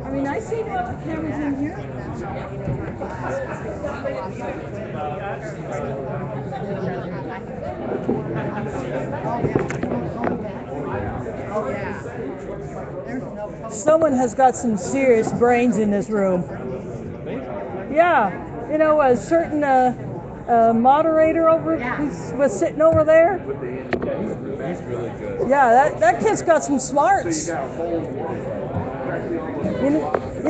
I mean, I see all the cameras in here. Someone has got some serious brains in this room. Yeah, you know, a certain moderator over was sitting over there. He's really good. Yeah, that kid's got some smarts. You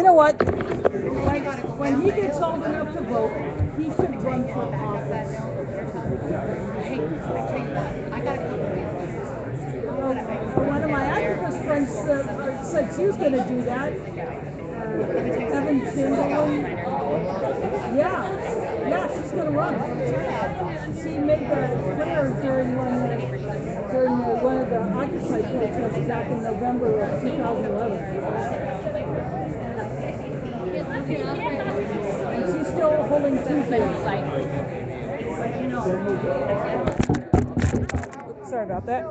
know what? When he gets old enough to vote, he should run for office. One of my activist friends said she was going to do that. Evan Chamberlain. Yeah, she's going to run. She made the prayer during one of the Occupy protests back in November of 2011. And she's still holding Tuesday. Sorry about that.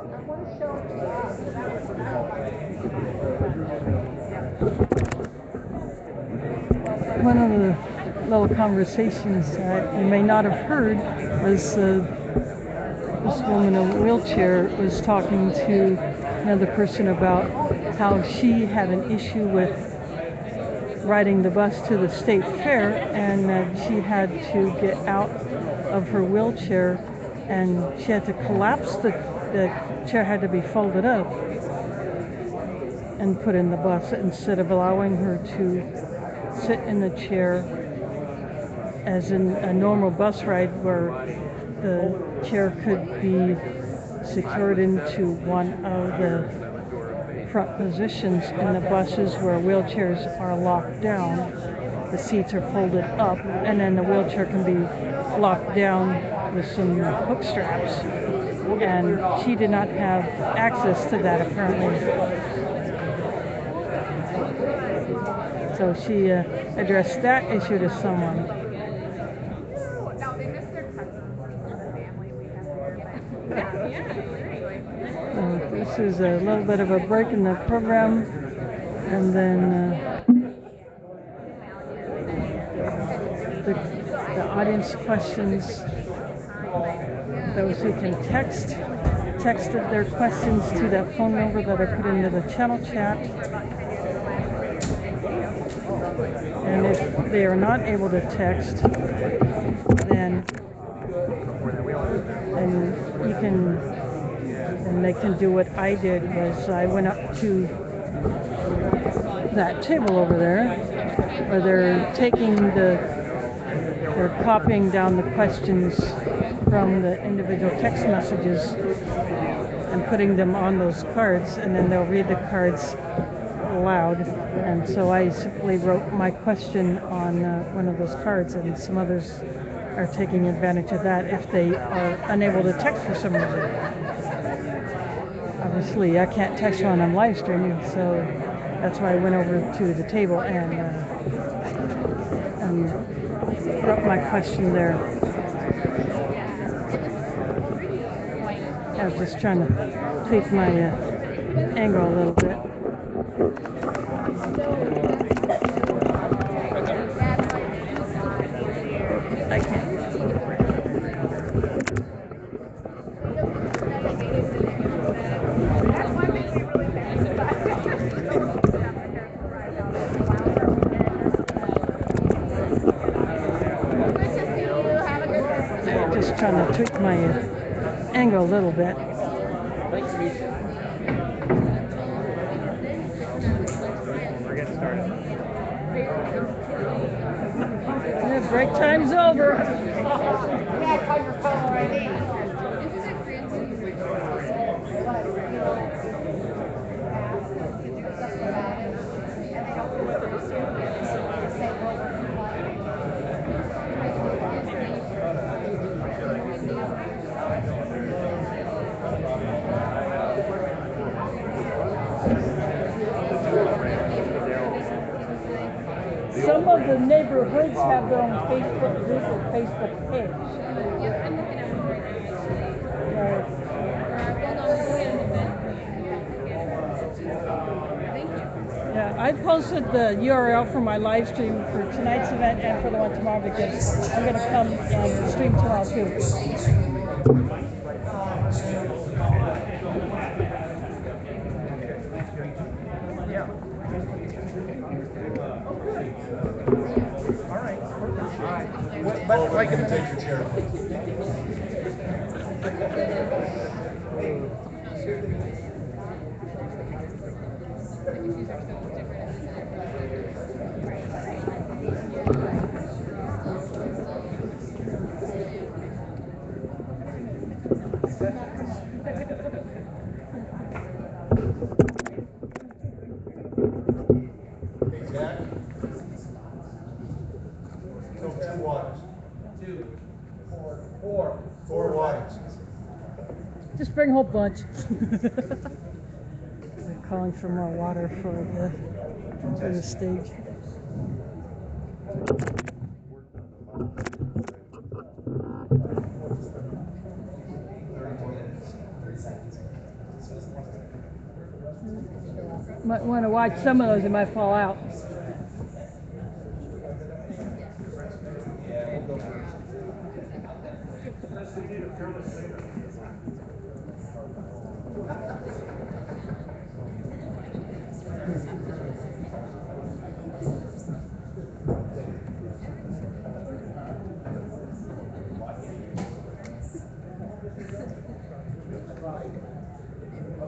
One of the little conversations that you may not have heard was this woman in a wheelchair was talking to another person about how she had an issue with riding the bus to the state fair, and that she had to get out of her wheelchair and she had to collapse. The chair had to be folded up and put in the bus instead of allowing her to sit in the chair as in a normal bus ride where the chair could be secured into one of the front positions in the buses where wheelchairs are locked down. The seats are folded up and then the wheelchair can be locked down with some hook straps. And she did not have access to that apparently. So she addressed that issue to someone. No, they missed their cousins and family we have here, but So this is a little bit of a break in the program, and then the audience questions. Those who can texted their questions to that phone number that I put into the channel chat. And if they are not able to text, then they can do what I did. Was I went up to that table over there, where they're copying down the questions from the individual text messages and putting them on those cards, and then they'll read the cards aloud. And so I simply wrote my question on one of those cards, and some others are taking advantage of that if they are unable to text for some reason. Obviously, I can't text when I'm live streaming, so that's why I went over to the table and wrote my question there. I was just trying to tweak my angle a little bit. I can't. I'm just trying to tweak my angle a little bit. Nice to meet you. We're getting started. Yeah, break time's over. yeah, call your phone already. Some of the neighborhoods have their own Facebook group or Facebook page. Yeah, I posted the URL for my live stream for tonight's event and for the one tomorrow, because I'm going to come and stream tomorrow too. All right. But like in the next chair. Jack? No, 2 waters. 2. 4. 4 waters. Just bring a whole bunch. They're calling for more water for the stage. Might want to watch some of those, it might fall out. Yeah, we'll go first.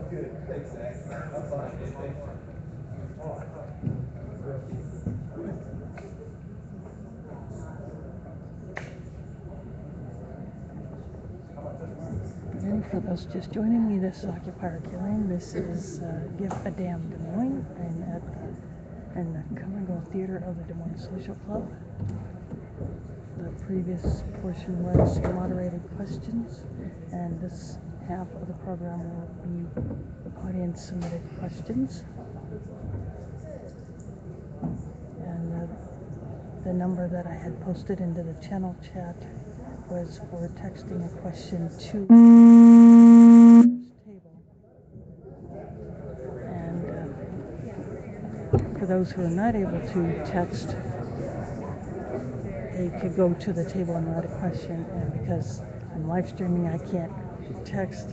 Good. Thanks, Zach. I'm fine. Thanks. And for those just joining me, this is Occupier Killing. This is Give a Damn Des Moines. I'm at in the Come and Go Theater of the Des Moines Social Club. The previous portion was moderated questions, and this half of the program will be audience submitted questions. the number that I had posted into the channel chat was for texting a question to table. And for those who are not able to text, they could go to the table and write a question. And because I'm live streaming, I can't text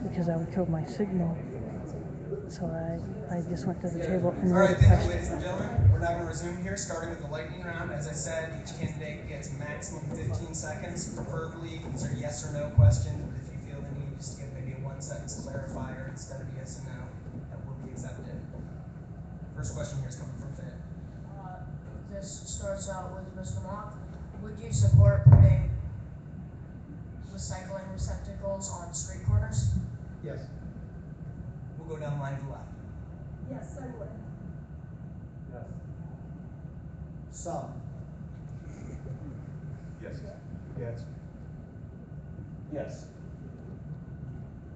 because that would kill my signal. So I just went to the table and wrote a Alright, thank you, question. ladies and gentlemen. We're now going to resume here, starting with the lightning round. As I said, each candidate gets maximum 15 seconds. Preferably, these are yes or no questions, but if you feel the need just to give maybe a one-sentence clarifier instead of yes and no, that will be accepted. First question here is coming from Finn. This starts out with Mr. Mock. Would you support putting recycling receptacles on street corners? Yes. We'll go down the line to the left. Yes, I would. Yes. Some. Yes. Yes. Yes.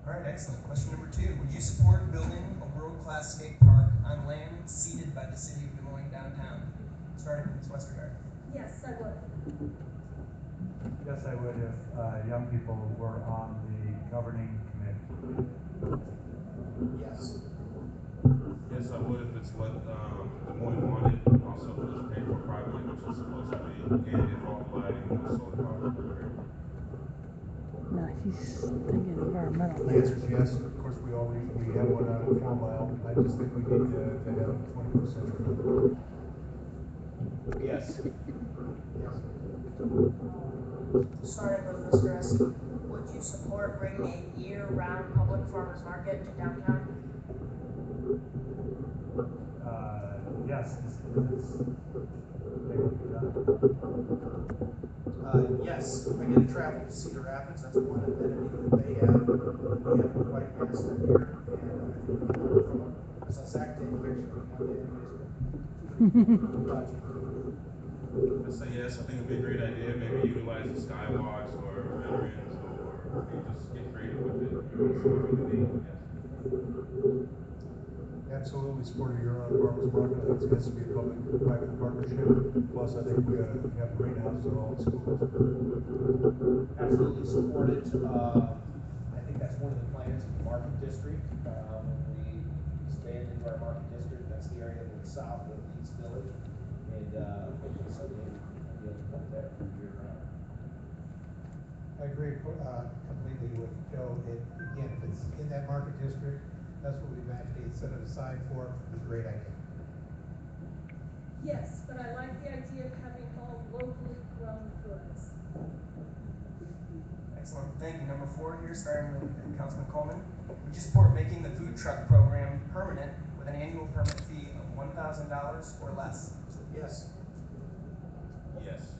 Alright, excellent. Question number 2. Would you support building a world-class skate park on land ceded by the city of Des Moines downtown? Starting with Ms. Westergaard. Yes, I would. Yes, I would if young people were on the governing committee. Yes. Yes, I would if it's what Des Moines wanted, also if it was paid for privately, which it's supposed to be, and if all the lighting was solar powered. No, he's thinking environmental. The answer is yes. Of course, we have one out at 4 Mile. I just think we need to have 20%. Yes. Yes. Starting with Mr. Esky. Would you support bringing a year-round public farmers market to downtown? Yes, it's Yes. If I get to travel to Cedar Rapids, that's one amenity that they have. We haven't quite mastered here, and as a Zach take picture of one day, project. I say yes, I think it'd be a great idea, maybe utilize the skywalks or veterans or maybe just get creative with it. It's really neat, yes. Absolutely support a year-round farmers market. I think it has to be a public-private partnership. Plus, I think we have greenhouses in all the schools. Absolutely support it. I think that's one of the plans of the market district. When we expand into our market district, that's the area to the south of East Village. And hopefully someday we'll be able to put that year round. I agree completely with Joe. Again, if it's in that market district, that's what we've actually set it aside for. It's a great idea. Yes, but I like the idea of having all locally grown goods. Excellent. Thank you. Number 4 here, starting with Councilman Coleman. Would you support making the food truck program permanent with an annual permit fee of $1,000 or less? Yes. Yes.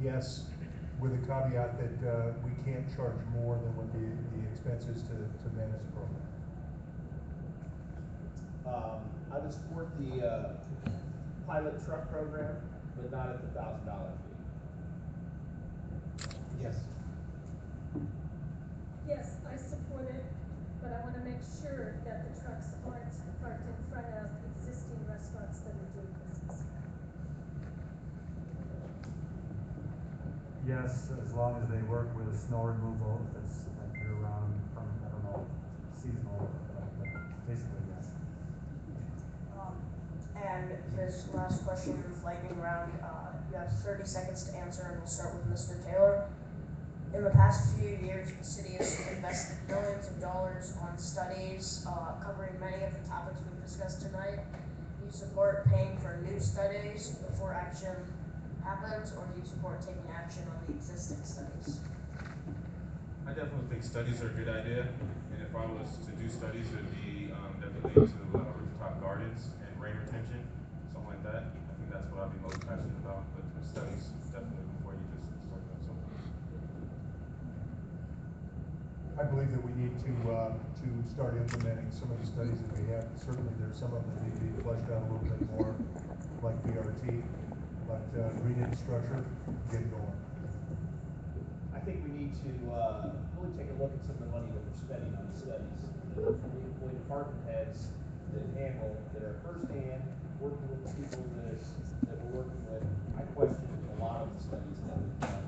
Yes, with a caveat that we can't charge more than what the expense is to manage the program. I would support the pilot truck program, but not at the $1,000 fee. Yes. Yes, I support it, but I want to make sure that the trucks aren't parked in front of existing restaurants that are doing business. yes, as long as they work with snow removal, if it's like year-round, I don't know, seasonal, but basically yes. And this last question, lightning round, you have 30 seconds to answer, and we'll start with Mr. Taylor. In the past few years, the city has invested millions of dollars on studies covering many of the topics we've discussed tonight. Do you support paying for new studies before action happens, or do you support taking action on the existing studies? I definitely think studies are a good idea, and if I was to do studies, it would be definitely into rooftop gardens and rain retention, something like that. I think that's what I'd be most passionate about, but studies definitely before you just start doing something. I believe that we need to start implementing some of the studies that we have. Certainly, there's some of them that need to be fleshed out a little bit more, like BRT, but green infrastructure, get going. I think we need to really take a look at some of the money that we're spending on studies. We employ department heads that are firsthand working with the people that we're working with, I question a lot of the studies that we've done.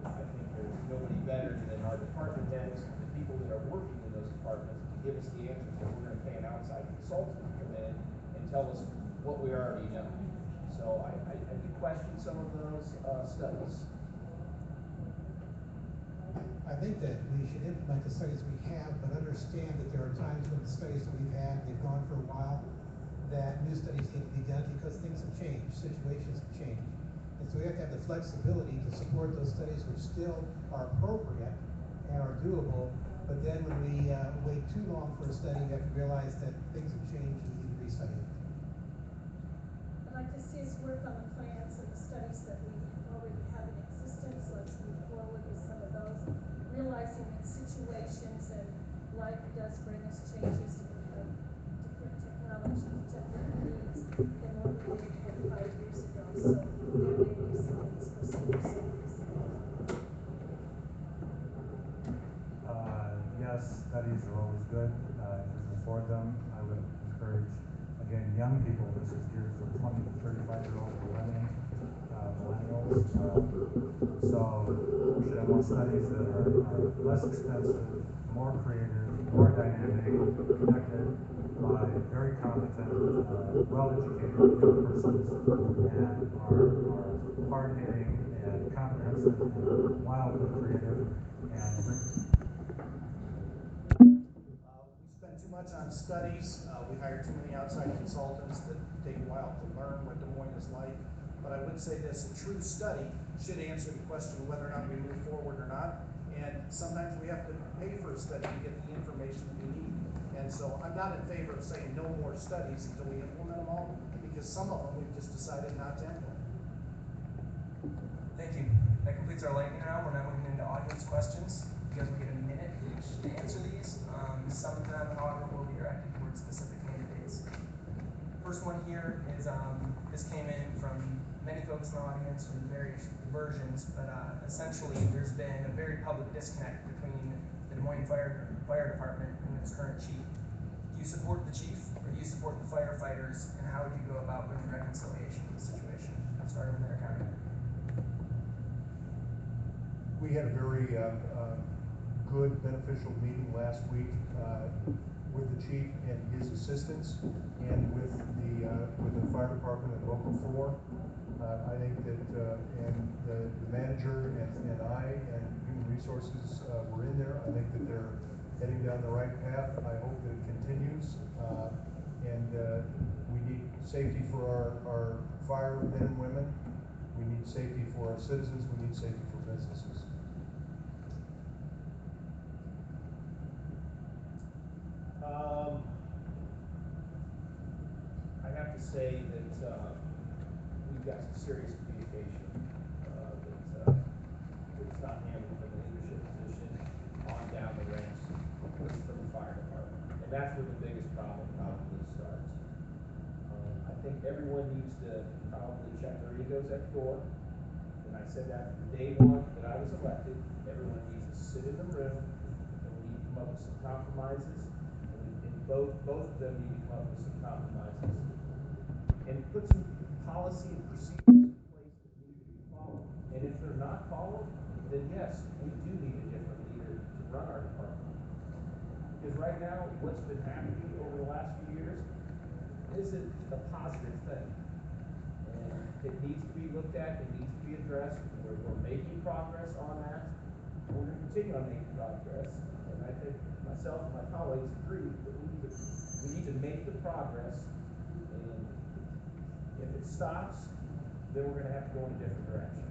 I think there's nobody better than our department heads, the people that are working in those departments, to give us the answers. So we're going to pay an outside consultant to come in and tell us what we already know. So I do question some of those studies. I think that we should implement the studies we have, but understand that there are times when the studies that we've had, they've gone for a while, that new studies need to be done because things have changed, situations have changed. And so we have to have the flexibility to support those studies which still are appropriate and are doable, but then when we wait too long for a study, we have to realize that things have changed and we need to restudy it. I'd like to see us work on the plans and the studies that we already have in existence. Let's move forward with some of those, realizing that situations and life does bring us changes with different technology, different needs than what we did 5 years ago. So there may be some needs for senior citizens. Yes, studies are always good to move forward them. I would encourage, again, young people. This is geared for 20 to 35-year-old millennials. So we should have more studies that are less expensive, more creative, more dynamic, conducted by very competent, well-educated young persons, and are hard-hitting and comprehensive and wildly creative and We spend too much on studies. We hire too many outside consultants that take a while to learn what Des Moines is like. But I would say this, a true study should answer the question of whether or not we move forward or not. And sometimes we have to pay for a study to get the information that we need. And so I'm not in favor of saying no more studies until we implement them all, because some of them we've just decided not to implement. Thank you. That completes our lightning round. We're now moving into audience questions. You guys will get a minute each to answer these. Some of them, however, will be directed towards specific candidates. First one here is, this came in from many folks in the audience from various versions, but essentially there's been a very public disconnect between the Des Moines Fire Department and its current chief. Do you support the chief, or do you support the firefighters, and how would you go about bringing reconciliation to the situation? Starting with Mayor County. We had a very good, beneficial meeting last week with the chief and his assistants, and with the fire department and local 4. I think that and the manager and I and human resources were in there. I think that they're heading down the right path. I hope that it continues. And we need safety for our firemen and women. We need safety for our citizens. We need safety for businesses. I have to say that we've got some serious communication that's not handled from the leadership position on down the ranks from the fire department. And that's where the biggest problem probably starts. I think everyone needs to probably check their egos at the door. And I said that from day one that I was elected. Everyone needs to sit in the room, and we need to come up with some compromises. And both of them need to come up with some compromises. And put some policy and procedures in place that need to be followed. And if they're not followed, then yes, we do need a different leader to run our department. Because right now, what's been happening over the last few years isn't a positive thing. And it needs to be looked at, it needs to be addressed. We're making progress on that. We're going to continue on making progress. And I think myself and my colleagues agree that we need to make the progress. And if it stops, then we're going to have to go in a different direction.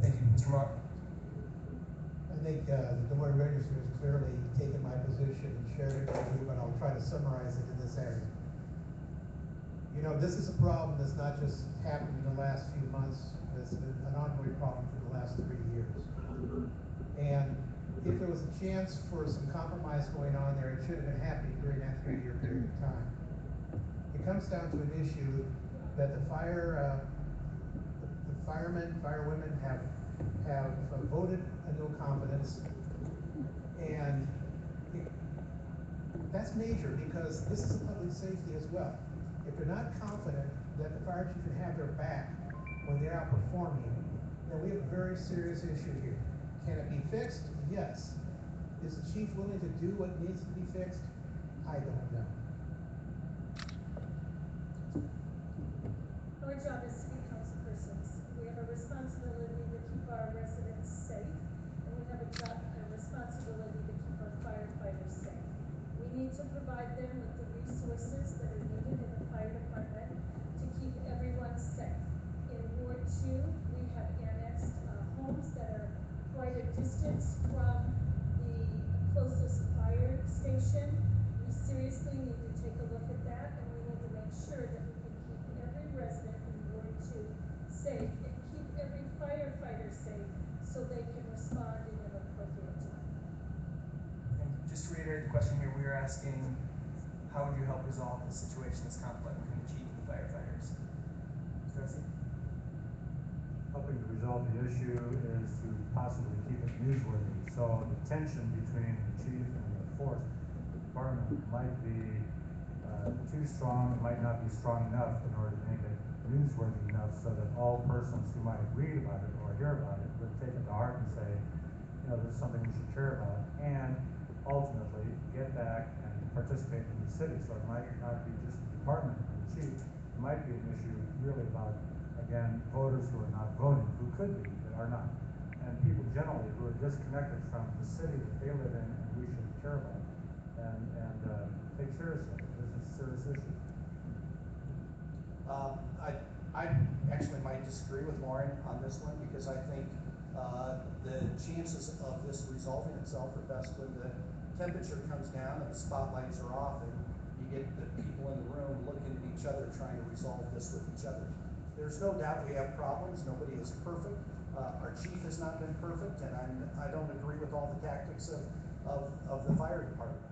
Thank you. Mr. Mark. I think the Des Moines Register has clearly taken my position and shared it with you, but I'll try to summarize it in this area. You know, this is a problem that's not just happened in the last few months. It's been an ongoing problem for the last 3 years. And if there was a chance for some compromise going on there, it should have been happening during that 3-year period of time. It comes down to an issue that the firemen, firewomen have voted a no confidence, and that's major because this is public safety as well. if they're not confident that the fire chief can have their back when they're out performing, then we have a very serious issue here. Can it be fixed? Yes. Is the chief willing to do what needs to be fixed? I don't know. Our job as city council persons, we have a responsibility to keep our residents safe, and we have a responsibility to keep our firefighters safe. We need to provide them with the resources that are needed in the fire department to keep everyone safe. In Ward 2, we have annexed homes that are quite a distance from the closest fire station. We seriously need to take a look at that, and we need to make sure that we can keep every resident in Ward 2 safe and keep every firefighter safe so they can respond in an appropriate time. And just to reiterate the question here, we are asking, how would you help resolve the situation, this conflict between the chief and the firefighters? Darcy? Helping to resolve the issue is to possibly keep it newsworthy. So the tension between the chief and the force department might be too strong, it might not be strong enough in order to make it newsworthy enough so that all persons who might read about it or hear about it would take it to heart and say, you know, this is something we should care about, and ultimately get back and participate in the city. So it might not be just the department and the chief, it might be an issue really about, again, voters who are not voting, who could be, but are not, and people generally who are disconnected from the city that they live in and we should care about and take seriously. This is a serious issue. I actually might disagree with Lauren on this one, because I think the chances of this resolving itself are best when the temperature comes down and the spotlights are off and you get the people in the room looking at each other trying to resolve this with each other. There's no doubt we have problems. Nobody is perfect. Our chief has not been perfect, and I don't agree with all the tactics of the fire department.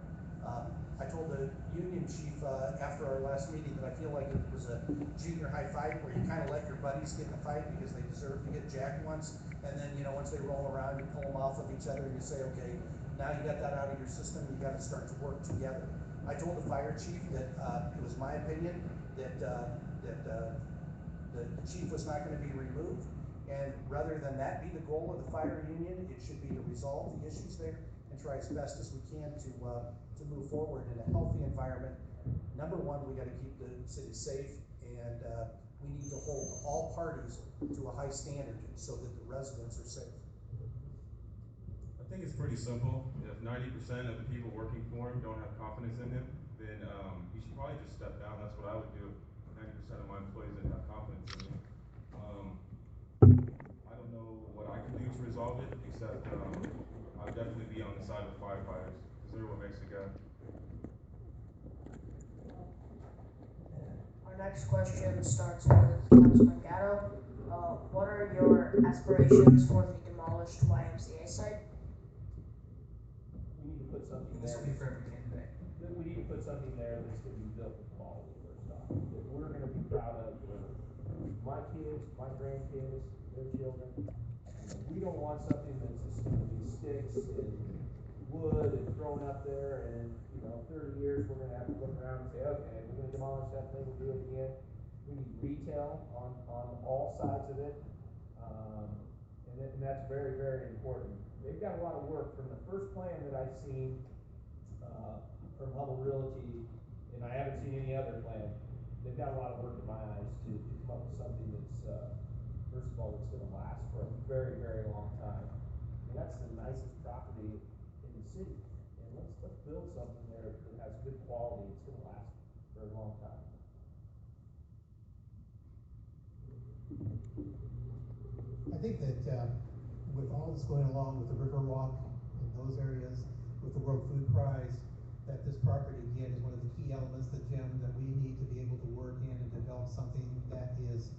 I told the union chief after our last meeting that I feel like it was a junior high fight where you kind of let your buddies get in a fight because they deserve to get jacked once, and then, you know, once they roll around, you pull them off of each other and you say, okay, now you got that out of your system, you got to start to work together. I told the fire chief that it was my opinion that the chief was not going to be removed, and rather than that be the goal of the fire union, it should be to resolve the issues there and try as best as we can to move forward in a healthy environment. Number one, we got to keep the city safe, and we need to hold all parties to a high standard so that the residents are safe. I think it's pretty simple. If 90% of the people working for him don't have confidence in him, then he should probably just step down. That's what I would do. 90% of my employees didn't have confidence in me. I don't know what I can do to resolve it, except I'll definitely be on the side of the firefighters, because they're what makes it go. Our next question starts with Councilman Gatto. What are your aspirations for the demolished YMCA site? We need to put something This there. will be for every candidate. We need to put something there that's gonna be built with quality first off, that we're gonna be proud of for my kids, my grandkids, their children. You know, we don't want something that's just gonna be sticks and wood and thrown up there, and, you know, 30 years, we're gonna have to look around and say, okay, we're gonna demolish that thing and do it again. We need retail on all sides of it. And that's very, very important. They've got a lot of work from the first plan that I've seen, from Hubble Realty, and I haven't seen any other plan. They've got a lot of work in my eyes to come up with something that's, first of all, that's gonna last for a very, very long time. I mean, that's the nicest property in the city, and let's build something there that has good quality. It's gonna last for a long time. I think that with all that's going along with the Riverwalk in those areas, with the World Food Prize, that this property again is one of the key elements, that Jim, that we need to be able to work in and develop something that is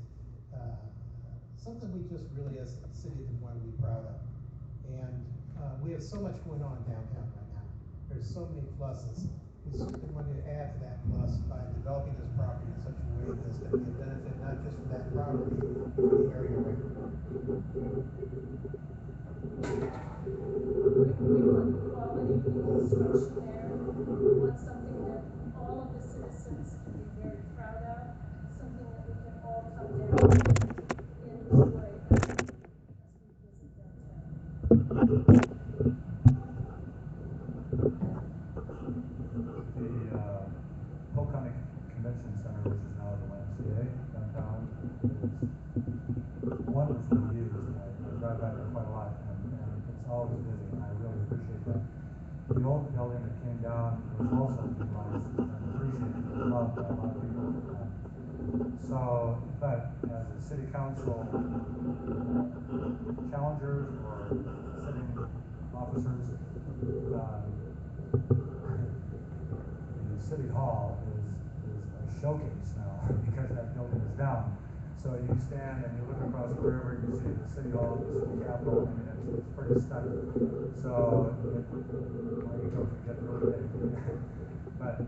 something we just really as a city want to be proud of. And we have so much going on downtown right now. There's so many pluses. We certainly want to add to that plus by developing this property in such a way that's going to be a benefit not just for that property, but the area around. We want quality construction there. We want something that all of the citizens can be very proud of. is wonderfully used. I drive by there quite a lot, and it's always busy, and I really appreciate that. The old building that came down was also utilized and appreciated and loved by a lot of people. So, but as a city council challengers or sitting officers, the city hall is a showcase now because that building is down. So you stand and you look across the river, you see the city hall, the city capitol. I mean, it's pretty stunning. So my ego can get really big. But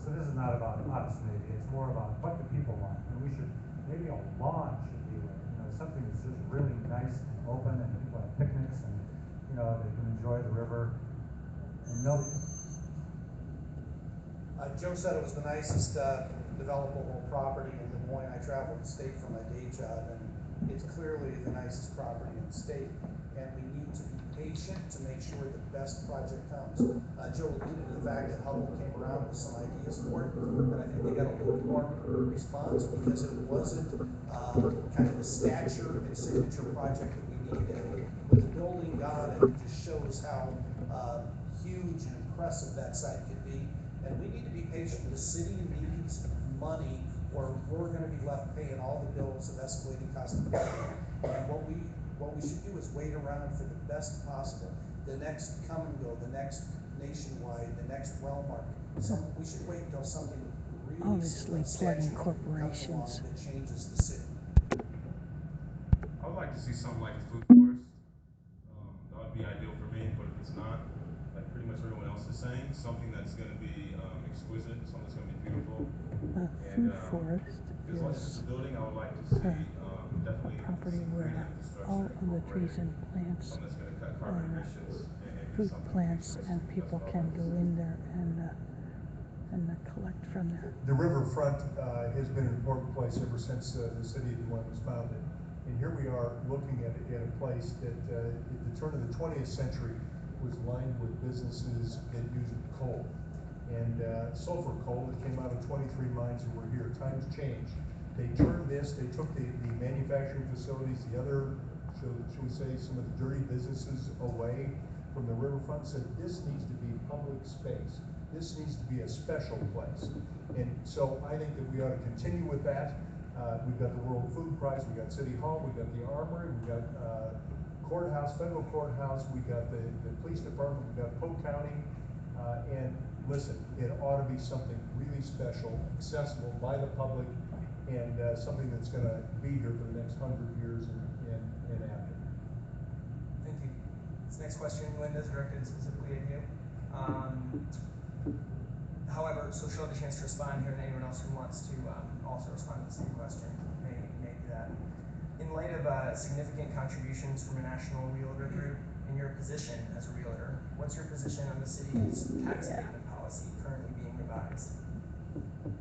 so this is not about us, maybe. It's more about what the people want, and we should maybe a lawn should be there. You know, something that's just really nice and open, and people have picnics, and you know they can enjoy the river. And nobody. Joe said it was the nicest developable property in Des Moines. I traveled the state for my day job, and it's clearly the nicest property in the state. And we need to be patient to make sure the best project comes. Joe alluded to the fact that Hubble came around with some ideas for it, and I think they got a lukewarm response because it wasn't kind of the stature and signature project that we needed. And with the building gone, it just shows how huge and impressive that site could be. And we need to be patient. The city needs money, or we're going to be left paying all the bills of escalating cost of living. And what we should do is wait around for the best possible. The next Come and Go, the next Nationwide, the next Wellmark. We should wait until something really Obviously, flooding corporations. that changes the city. I would like to see something like a food forest. That would be ideal for me, but if it's not, like pretty much everyone else is saying, something that's going to be exquisite, something that's going to be beautiful. Food forest If it's is a building, I would like to see definitely property some green where infrastructure all of the trees incorporated. and plants Something that's going to cut carbon emissions and be fruit something plants, futuristic. and That's people what I can would like go to see. in there and collect from there. The riverfront has been an important place ever since the city of Des Moines was founded. And here we are looking at a place that at the turn of the 20th century was lined with businesses that used coal. And sulfur coal that came out of 23 mines that were here. Times changed. They turned this, they took the manufacturing facilities, the other, should we say, some of the dirty businesses away from the riverfront, said this needs to be public space. This needs to be a special place. And so I think that we ought to continue with that. We've got the World Food Prize, we got City Hall, we got the Armory, we got courthouse, federal courthouse, we got the police department, we got Polk County. And listen, it ought to be something really special, accessible by the public, and something that's going to be here for the next 100 years and after. Thank you. This next question, Linda, is directed specifically at you. However, so she'll have a chance to respond here, and anyone else who wants to also respond to the same question may do that. In light of significant contributions from a national realtor group, in your position as a realtor, what's your position on the city's tax abatement policy currently being revised?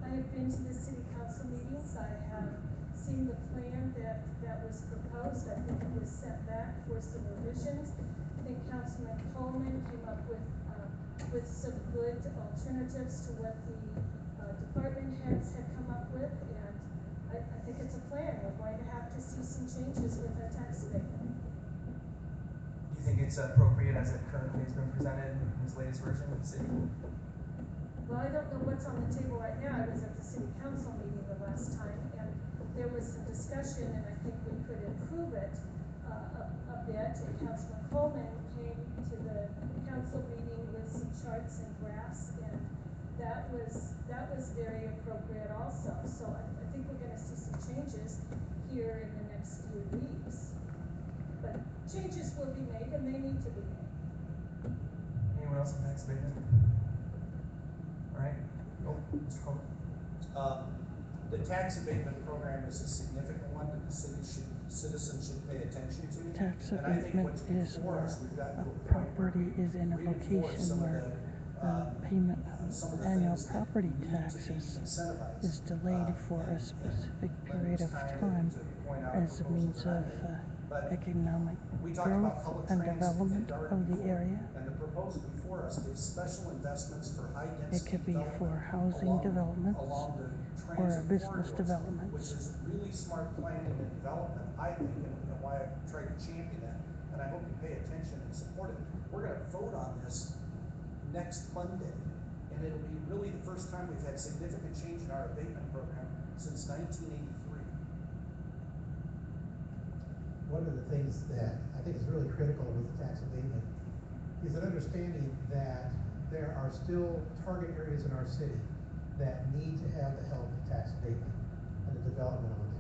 I have been to the city council meetings. I have seen the plan that was proposed. I think it was sent back for some revisions. I think Councilman Coleman came up with some good alternatives to what the department heads had come up with, and I think it's a plan. We're going to have to see some changes with our tax abatement. Do you think it's appropriate as it currently has been presented in this latest version of the city? Well, I don't know what's on the table right now. I was at the city council meeting the last time, and there was some discussion, and I think we could improve it a bit. And Councilman Coleman came to the council meeting with some charts and graphs, and that was very appropriate also. So I think we're going to see some changes here in the next few weeks. But changes will be made, and they need to be made. Anyone else on tax abatement? All right. Oh, Mr. Coleman. The tax abatement program is a significant one that the citizens should pay attention to. Tax And I think abatement what's is before where us, we've gotten to a a point where property is in a location where the payment of annual property taxes is delayed for a specific period of time as a means of But economic we talked about growth public and transit development and of garden the before, area. and the proposal before us gives special investments for high It density could be development for housing along developments the or transit business corridors, which developments. is really smart planning and development, I think, and why I tried to champion that. And I hope you pay attention and support it. We're going to vote on this next Monday, and it'll be really the first time we've had significant change in our abatement program since 1983. One of the things that I think is really critical with tax abatement is an understanding that there are still target areas in our city that need to have the help of tax abatement and the development of them.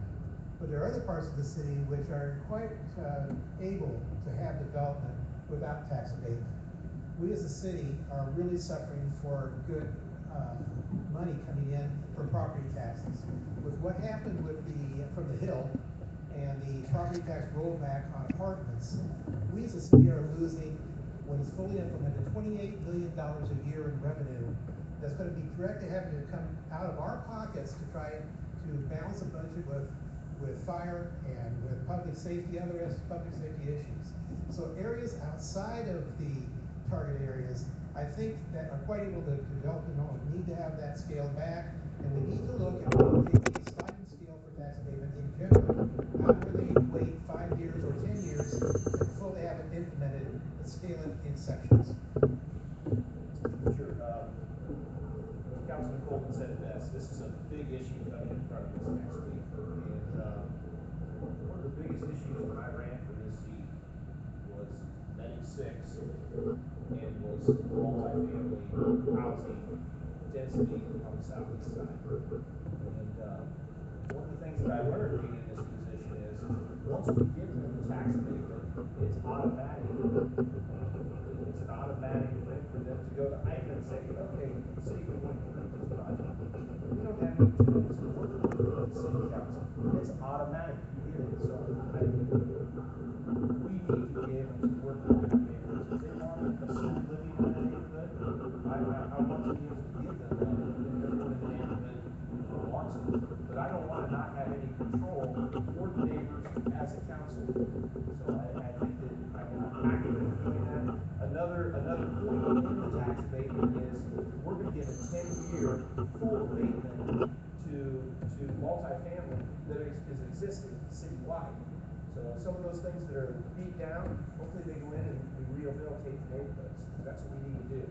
But there are other parts of the city which are quite able to have development without tax abatement. We as a city are really suffering for good money coming in from property taxes. With what happened with from the Hill and the property tax rollback on apartments, we as a city are losing, when it's fully implemented, $28 million a year in revenue that's going to be directly having to come out of our pockets to try to balance a budget with fire and with public safety, other public safety issues. So areas outside of the target areas, I think, that are quite able to develop and all need to have that scaled back, and we need to look at a sliding scale for tax abatement in general, not where they wait 5 years or 10 years and fully have it implemented, but scale it in sections. Sure. Councilman Colton said it best. This is a big issue coming in front of us next week. And one of the biggest issues when I ran for this seat was many six and was multifamily housing density on the southeast side. And one of the things that I learned being in this position is once we give them the tax abatement, it's automatic. It's an automatic thing for them to go to IPA and say, okay, city, we want to complete this project. We don't have any tools to work with the city council. It's automatic. We get it. So we need to be able to work with different neighborhoods. If they want assisted living in that neighborhood, I want to be able to give them that if everyone in the neighborhood wants it. But I don't want to not have any control for the neighbors as a council. So I think that I'm actively doing that. Another point in the tax abatement is we're going to give a 10-year full abatement to multifamily that is existing citywide. So some of those things that are beat down, hopefully they go in and we rehabilitate the neighborhoods. That's what we need to do.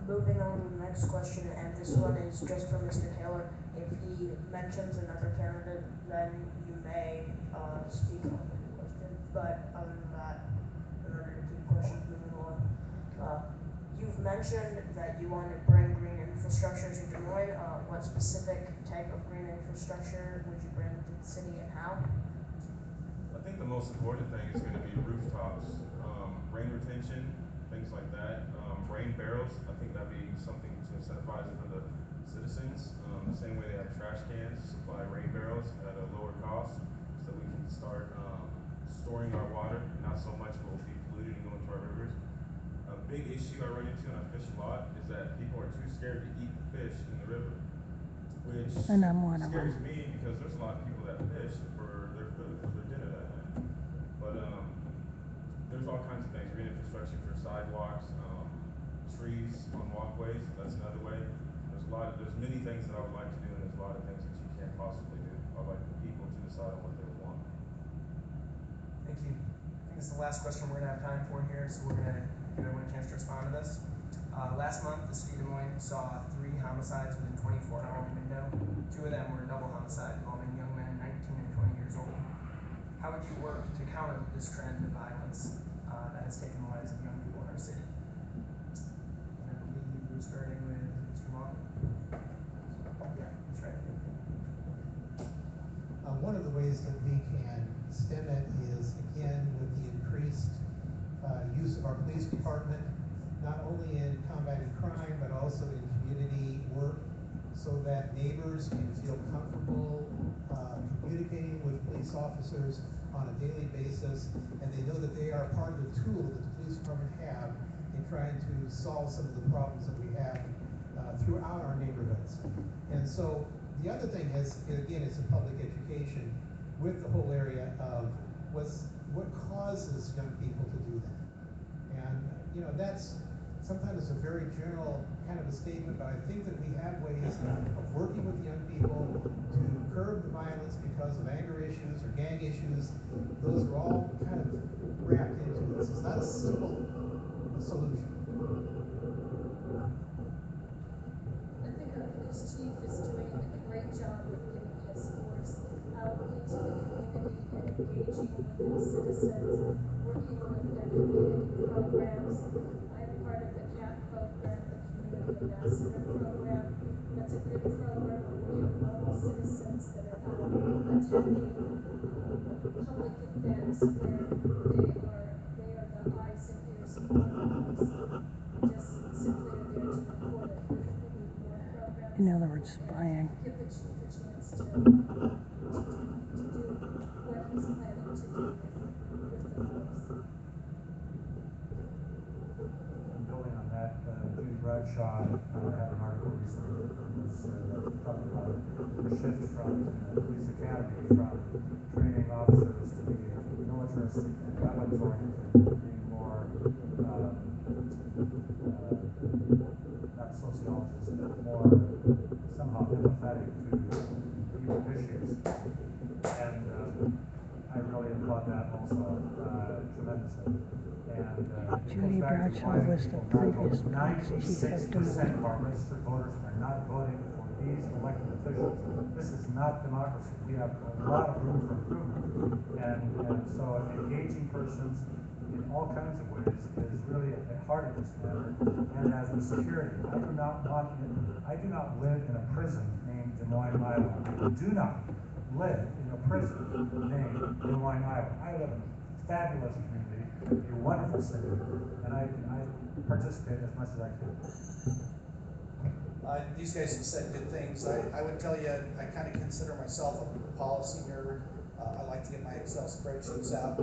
Moving on to the next question, and this one is just for Mr. Taylor. If he mentions another candidate, then you may speak on the question. But other than that, in order to keep questions moving along, you've mentioned that you want to bring green infrastructure to Des Moines. What specific type of green infrastructure would you bring to the city, and how? I think the most important thing is going to be rooftops, rain retention, things like that. Rain barrels, I think that'd be something to incentivize for the citizens. The same way they have trash cans, supply rain barrels at a lower cost, so we can start storing our water. Not so much will be polluted and go into our rivers. A big issue I run into, and I fish a lot, is that people are too scared to eat the fish in the river, which And I'm one of scares them. me because there's a lot of people that fish for their food, for their dinner that night. But there's all kinds of things, green infrastructure for sidewalks, trees on walkways, that's another way. There's many things that I would like to do, and there's a lot of things that you can't possibly do. I'd like the people to decide on what they would want. Thank you. I think this is the last question we're going to have time for here, so we're going to give everyone a chance to respond to this. Last month, the city of Des Moines saw 3 homicides within 24-hour window. 2 of them were double homicides involving young men 19 and 20 years old. How would you work to counter this trend of violence that has taken the lives of young people in our city? And I believe we're starting with Mr. Long. Yeah, that's right. One of the ways that we can stem it is, again, with the increased use of our police department, not only in combating crime, but also in community work, so that neighbors can feel comfortable communicating with police officers on a daily basis, and they know that they are part of the tool that the police department have in trying to solve some of the problems that we have throughout our neighborhoods. And so the other thing is, again, it's a public education with the whole area of was what causes young people to do that? And, that's sometimes a very general kind of a statement, but I think that we have ways of working with young people to curb the violence because of anger issues or gang issues. Those are all kind of wrapped into this. It's not a simple solution. I think our police chief is doing a great job of getting his force out into the community and engaging with its citizens, working with their community programs. I'm part of the CAP program, the Community Ambassador program. That's a good program where we have local citizens that are out attending public events where they are the eyes and ears for the police. Just simply are there to report it. We need more programs. In other words, spying. Give the chief a chance to do what he's planning to do with the force. And building on that, Judy Bradshaw had an article recently that talked about the shift from the police academy from training officers to be militaristic and weapons oriented, being more not sociologists, but more somehow empathetic to human issues. And I really applaud that also tremendously. And it Judy goes back to Bradshaw why was the people not previous vote. police chief of Des 96% Moines. of our registered voters are not voting for these elected officials. This is not democracy. We have a lot of room for improvement. And so engaging persons in all kinds of ways is really at the heart of this matter. And as the security, I do not live in a prison named Des Moines, Iowa. I do not live in a prison named Des Moines, Iowa. I live in a fabulous community, a wonderful city, and I participate as much as I can. These guys have said good things. I would tell you, I kind of consider myself a policy nerd. I like to get my Excel spreadsheets out,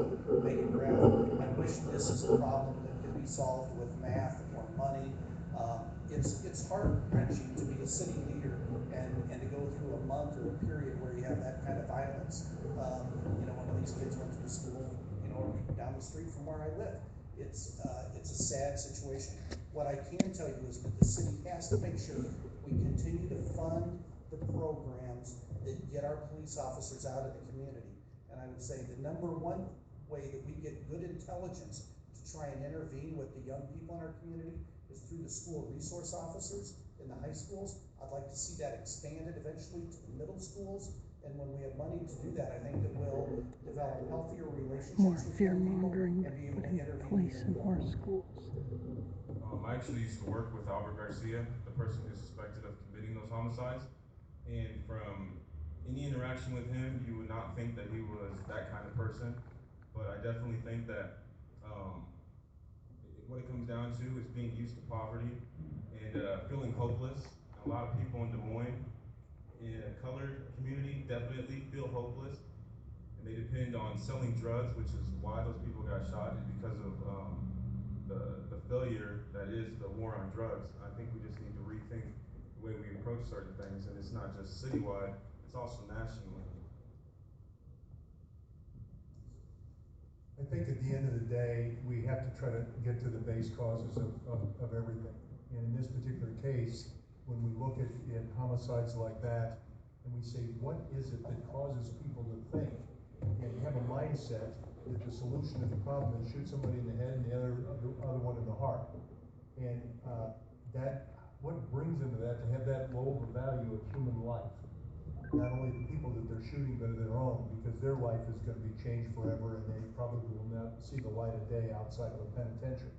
make it graph. I wish this is a problem that could be solved with math or money. It's heart-wrenching to be a city leader and to go through a month or a period where you have that kind of violence. One of these kids went to a school, down the street from where I live. It's a sad situation. What I can tell you is that the city has to make sure we continue to fund the programs that get our police officers out of the community. And I would say the number one way that we get good intelligence to try and intervene with the young people in our community is through the school resource officers in the high schools. I'd like to see that expanded eventually to the middle schools. And when we have money to do that, I think that we'll develop healthier relationships More with fear young people mongering, and be able to putting intervene. police in more schools. I actually used to work with Albert Garcia, the person who's suspected of committing those homicides. And from any interaction with him, you would not think that he was that kind of person. But I definitely think that what it comes down to is being used to poverty and feeling hopeless. And a lot of people in Des Moines, in a colored community, definitely feel hopeless. And they depend on selling drugs, which is why those people got shot, is because of the failure that is the war on drugs. I think we just need to rethink the way we approach certain things, and it's not just citywide, it's also nationally. I think at the end of the day, we have to try to get to the base causes of everything. And in this particular case, when we look at homicides like that, and we say, what is it that causes people to think and have a mindset that the solution to the problem is shoot somebody in the head and the other one in the heart? And what brings them to that, to have that low of a value of human life? Not only the people that they're shooting, but their own, because their life is going to be changed forever, and they probably will not see the light of day outside of a penitentiary.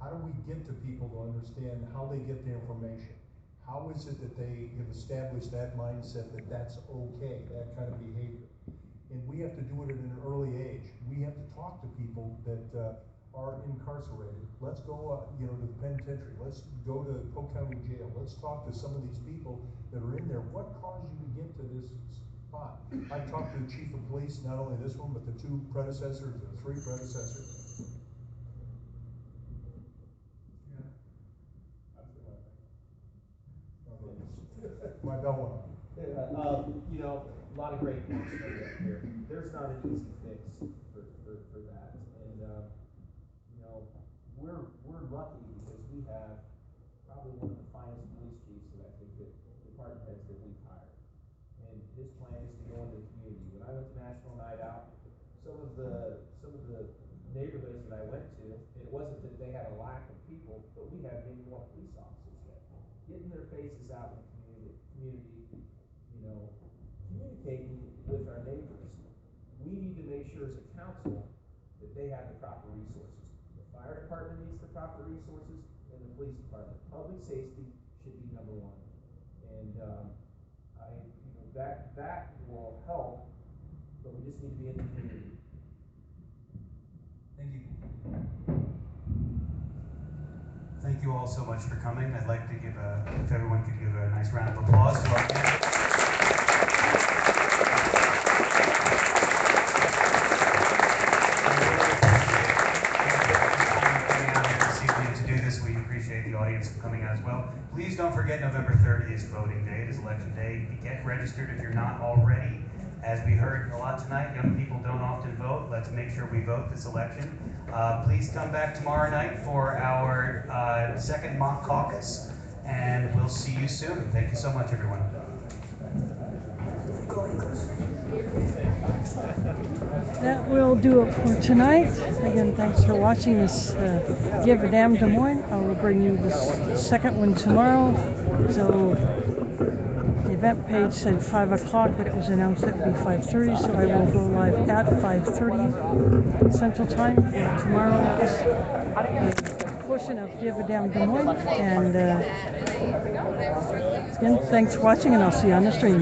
How do we get to people to understand how they get the information? How is it that they have established that mindset that that's okay, that kind of behavior? And we have to do it at an early age. We have to talk to people that are incarcerated. Let's go, to the penitentiary. Let's go to Polk County Jail. Let's talk to some of these people that are in there. What caused you to get to this spot? I talked to the chief of police, not only this one, but the two predecessors, the three predecessors. My bell went off. A lot of great points made up here. There's not an easy fix for that. And, you know, we're lucky because we have probably one of the finest police chiefs that I think that department heads that we've hired. And his plan is to go into the community. When I went to National Night Out, some of the neighborhoods that I went to, it wasn't that they had a lack of people, but we had many more police officers yet. Getting their faces out in the community, you know, communicating with our neighbors. We need to make sure as a council that they have the proper resources. The fire department needs the proper resources, and the police department. Public safety should be number one. And that will help, but we just need to be in the community. Thank you. Thank you all so much for coming. I'd like to give if everyone could give a nice round of applause to our guests. We appreciate the audience coming out as well. Please don't forget November 3rd is voting day. It is election day. Get registered if you're not already. As we heard a lot tonight, young people don't often vote. Let's make sure we vote this election. Please come back tomorrow night for our second mock caucus, and we'll see you soon. Thank you so much, everyone. That will do it for tonight. Again, thanks for watching this Give a Damn Des Moines. I will bring you the second one tomorrow. So the event page said 5 o'clock, but it was announced it would be 5:30, so I will go live at 5:30 Central Time for tomorrow's portion of Give a Damn Des Moines. And again, thanks for watching, and I'll see you on the stream.